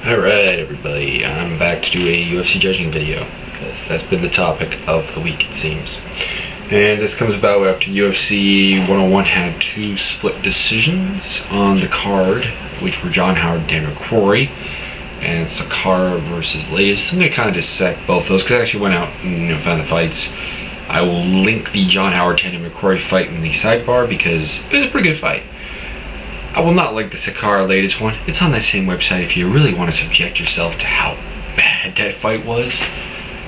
Alright everybody, I'm back to do a UFC Judging video, because that's been the topic of the week it seems. And this comes about after UFC 101 had two split decisions on the card, which were John Howard and Dan McCrory, and Sakara versus Leites. I'm going to kind of dissect both those, because I actually went out and found the fights. I will link the John Howard Dan McCrory fight in the sidebar, because it was a pretty good fight. I will not like the Sakara Leites one. It's on that same website. If you really want to subject yourself to how bad that fight was,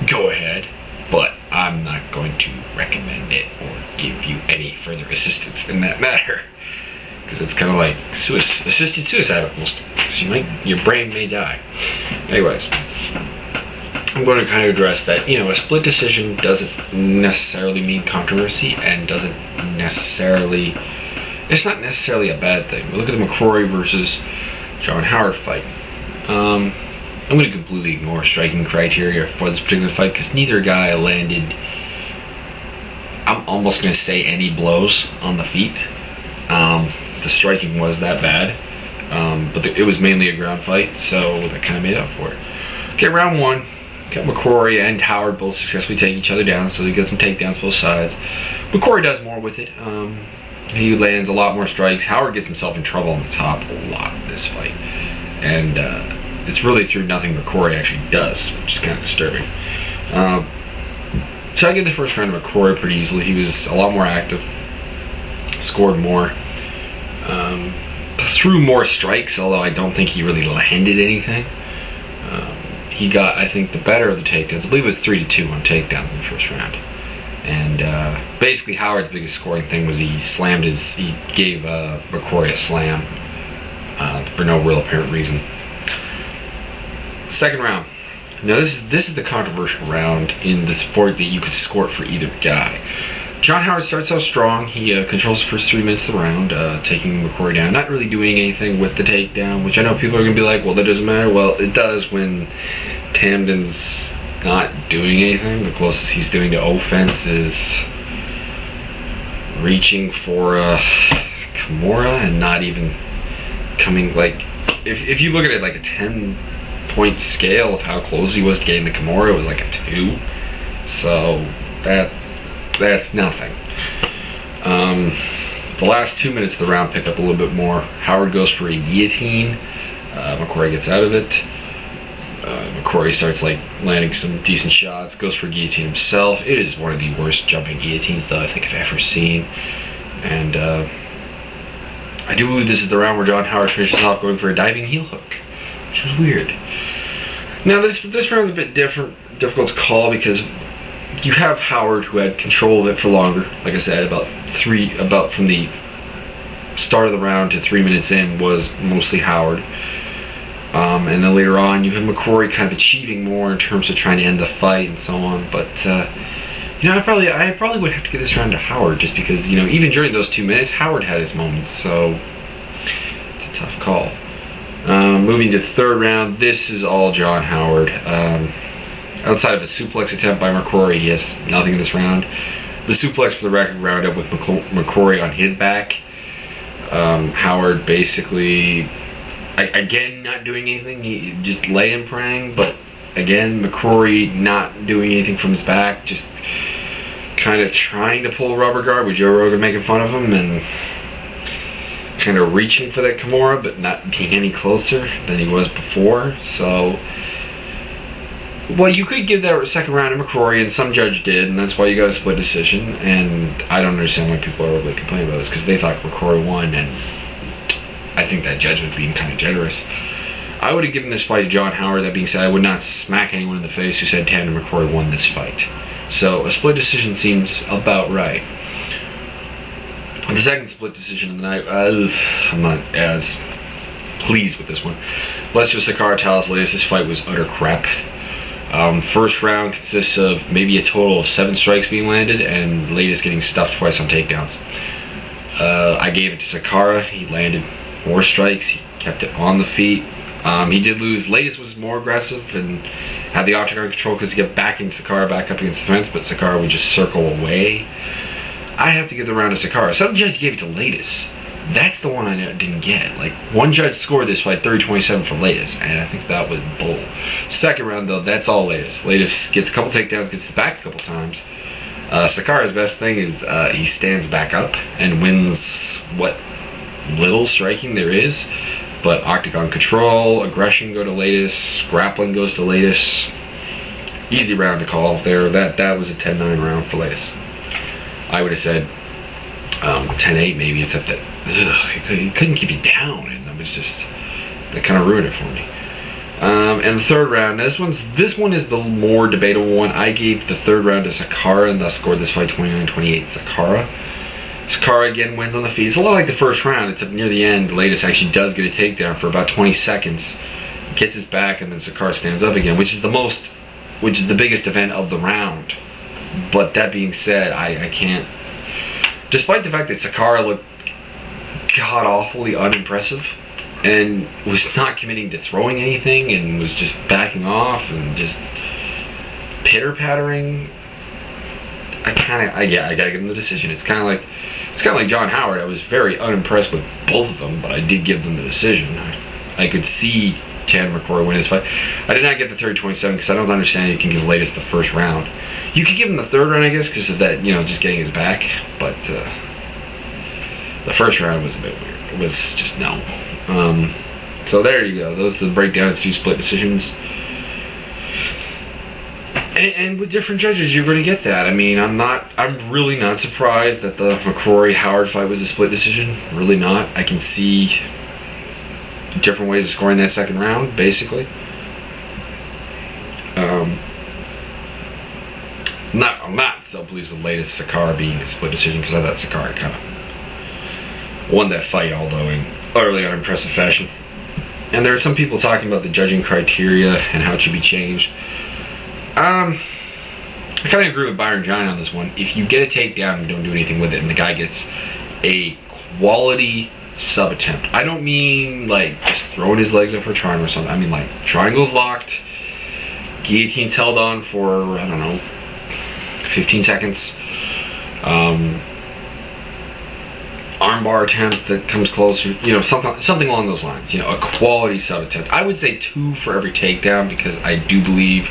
go ahead. But I'm not going to recommend it or give you any further assistance in that matter. Because it's kind of like assisted suicide almost. So your brain may die. Anyways, I'm going to kind of address that, a split decision doesn't necessarily mean controversy and doesn't necessarily... It's not necessarily a bad thing. Look at the McCrory versus John Howard fight. I'm going to completely ignore striking criteria for this particular fight because neither guy landed, I'm almost going to say, any blows on the feet. The striking was that bad, but it was mainly a ground fight, so that kind of made up for it. Okay, round one. Got McCrory and Howard both successfully take each other down, so they get some takedowns both sides. McCrory does more with it. He lands a lot more strikes. Howard gets himself in trouble on the top a lot in this fight. And it's really through nothing McCrory actually does, which is kind of disturbing. So I get the first round of McCrory pretty easily. He was a lot more active, scored more, threw more strikes, although I don't think he really landed anything. He got, I think, the better of the takedowns. I believe it was 3-2 on takedown in the first round. And basically Howard's biggest scoring thing was he gave McCrory a slam for no real apparent reason. Second round. Now this is the controversial round in the sport that you could score it for either guy. John Howard starts out strong. He controls the first 3 minutes of the round, taking McCrory down, not really doing anything with the takedown, which I know people are going to be like, well, that doesn't matter. Well, it does when Tamden's not doing anything. The closest he's doing to offense is reaching for a Kimura and not even coming, like, if you look at it like a 10-point scale of how close he was to getting the Kimura, it was like a 2. So that's nothing. The last 2 minutes of the round pick up a little bit more. Howard goes for a guillotine. McCrory gets out of it. McCrory starts landing some decent shots, goes for guillotine himself. It is one of the worst jumping guillotines that I think I've ever seen. And I do believe this is the round where John Howard finishes off going for a diving heel hook, which was weird. Now this round's a bit difficult to call because you have Howard, who had control of it for longer. Like I said, about from the start of the round to 3 minutes in was mostly Howard. And then later on, you have McCrory kind of achieving more in terms of trying to end the fight and so on. But I probably would have to give this round to Howard, just because even during those 2 minutes, Howard had his moments. So it's a tough call. Moving to the third round, this is all John Howard. Outside of a suplex attempt by McCrory, he has nothing in this round. The suplex, for the record, wound up with McCrory on his back. Howard basically, again, not doing anything. He just lay and praying, but again, McCrory not doing anything from his back, just kind of trying to pull a rubber guard with Joe Rogan making fun of him and kind of reaching for that Kimura, but not being any closer than he was before. So, well, you could give that second round to McCrory, and some judge did, and that's why you got a split decision. And I don't understand why people are really complaining about this, because they thought McCrory won, and I think that judgment being kind of generous. I would have given this fight to John Howard. That being said, I would not smack anyone in the face who said Tandem McCrory won this fight. So a split decision seems about right. The second split decision of the night, I'm not as pleased with this one. Let's just Sakara and Leites. This fight was utter crap. First round consists of maybe a total of 7 strikes being landed, and Leites getting stuffed twice on takedowns. I gave it to Sakara. He landed more strikes. He kept it on the feet. He did lose. Leites was more aggressive and had the octagon control because he kept backing Sakara back up against the fence, but Sakara would just circle away. I have to give the round to Sakara. Some judge gave it to Leites. That's the one I didn't get. Like, one judge scored this fight 30-27 for Leites, and I think that was bull. Second round, though, that's all Leites. Leites gets a couple takedowns, gets his back a couple times. Sakara's best thing is he stands back up and wins what little striking there is. But octagon control, aggression go to Leites, grappling goes to Leites. Easy round to call there. That was a 10-9 round for Leites. I would have said 10-8 maybe, except that he couldn't keep you down, and that was just, that kind of ruined it for me. And the third round, this one is the more debatable one. I gave the third round to Sakara and thus scored this fight 29-28 Sakara. Sakara again wins on the feet. It's a lot like the first round, except near the end, Leites actually does get a takedown for about 20 seconds, gets his back, and then Sakara stands up again, which is the biggest event of the round. But that being said, I can't, despite the fact that Sakara looked god-awfully unimpressive and was not committing to throwing anything and was just backing off and just pitter-pattering, I gotta give them the decision. It's kind of like John Howard. I was very unimpressed with both of them, but I did give them the decision. I could see Tanner McCrory win this fight. I did not get the 30-27 because I don't understand you can give Leites the first round. You could give him the third round, I guess, because of that, just getting his back. But the first round was a bit weird. It was just no. So there you go. Those are the breakdown of 2 split decisions. And with different judges, you're going to get that. I mean, I'm really not surprised that the McCrory-Howard fight was a split decision. Really not. I can see different ways of scoring that second round, basically. I'm not so pleased with Leites Sakara being a split decision because I thought Sakara kind of won that fight, although in utterly unimpressive fashion. And there are some people talking about the judging criteria and how it should be changed. I kind of agree with Byron Giant on this one. If you get a takedown and don't do anything with it, and the guy gets a quality sub attempt, I don't mean like just throwing his legs up for a triangle or something. I mean like triangles locked, guillotines held on for, I don't know, 15 seconds, armbar attempt that comes closer, something along those lines, a quality sub attempt. I would say 2 for every takedown because I do believe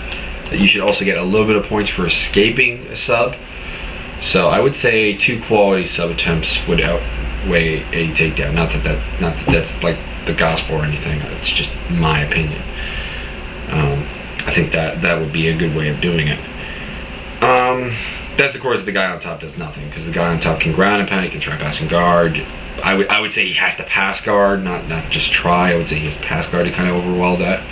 that you should also get a little bit of points for escaping a sub. So I would say 2 quality sub attempts would outweigh a takedown. Not that that's like the gospel or anything. It's just my opinion. I think that would be a good way of doing it. That's of course if the guy on top does nothing, because the guy on top can ground and pound, he can try passing guard. I would say he has to pass guard, not just try. I would say he has to pass guard to kind of overwhelm that.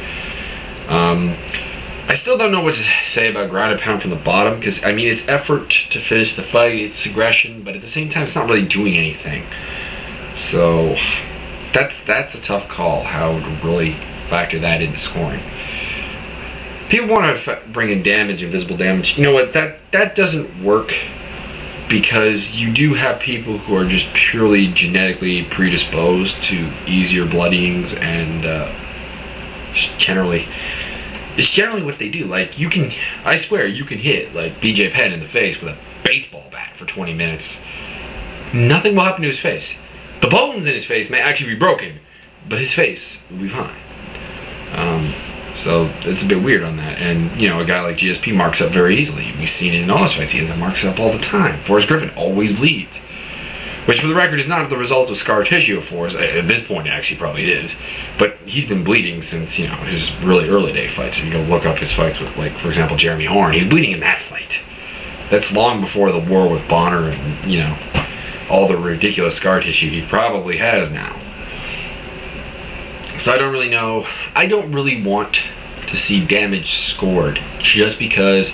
I still don't know what to say about ground and pound from the bottom, because I mean it's effort to finish the fight, it's aggression, but at the same time it's not really doing anything. So that's a tough call, how to really factor that into scoring. People want to bring in damage, invisible damage. You know what, that doesn't work, because you do have people who are just purely genetically predisposed to easier bloodings, and it's generally what they do. Like, I swear you can hit like BJ Penn in the face with a baseball bat for 20 minutes. Nothing will happen to his face. The bones in his face may actually be broken, but his face will be fine. So it's a bit weird on that. And, a guy like GSP marks up very easily. We've seen it in all his fights. He ends up marks up all the time. Forrest Griffin always bleeds. Which, for the record, is not the result of scar tissue of Forrest. At this point, it actually probably is. But he's been bleeding since, his really early day fights. If you go look up his fights with, like, for example, Jeremy Horn, he's bleeding in that fight. That's long before the war with Bonner and, all the ridiculous scar tissue he probably has now. So I don't really know. I don't really want to see damage scored, just because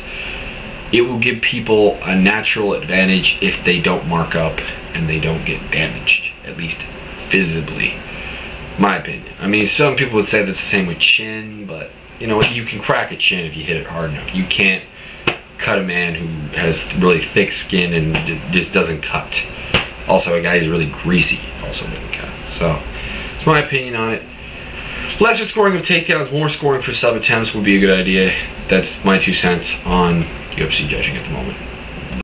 it will give people a natural advantage if they don't mark up and they don't get damaged, at least visibly. My opinion. I mean, some people would say that's the same with chin, but you know what? You can crack a chin if you hit it hard enough. You can't cut a man who has really thick skin and just doesn't cut. Also, a guy who's really greasy also doesn't cut. So, it's my opinion on it. Lesser scoring of takedowns, more scoring for sub attempts would be a good idea. That's my 2 cents on UFC judging at the moment.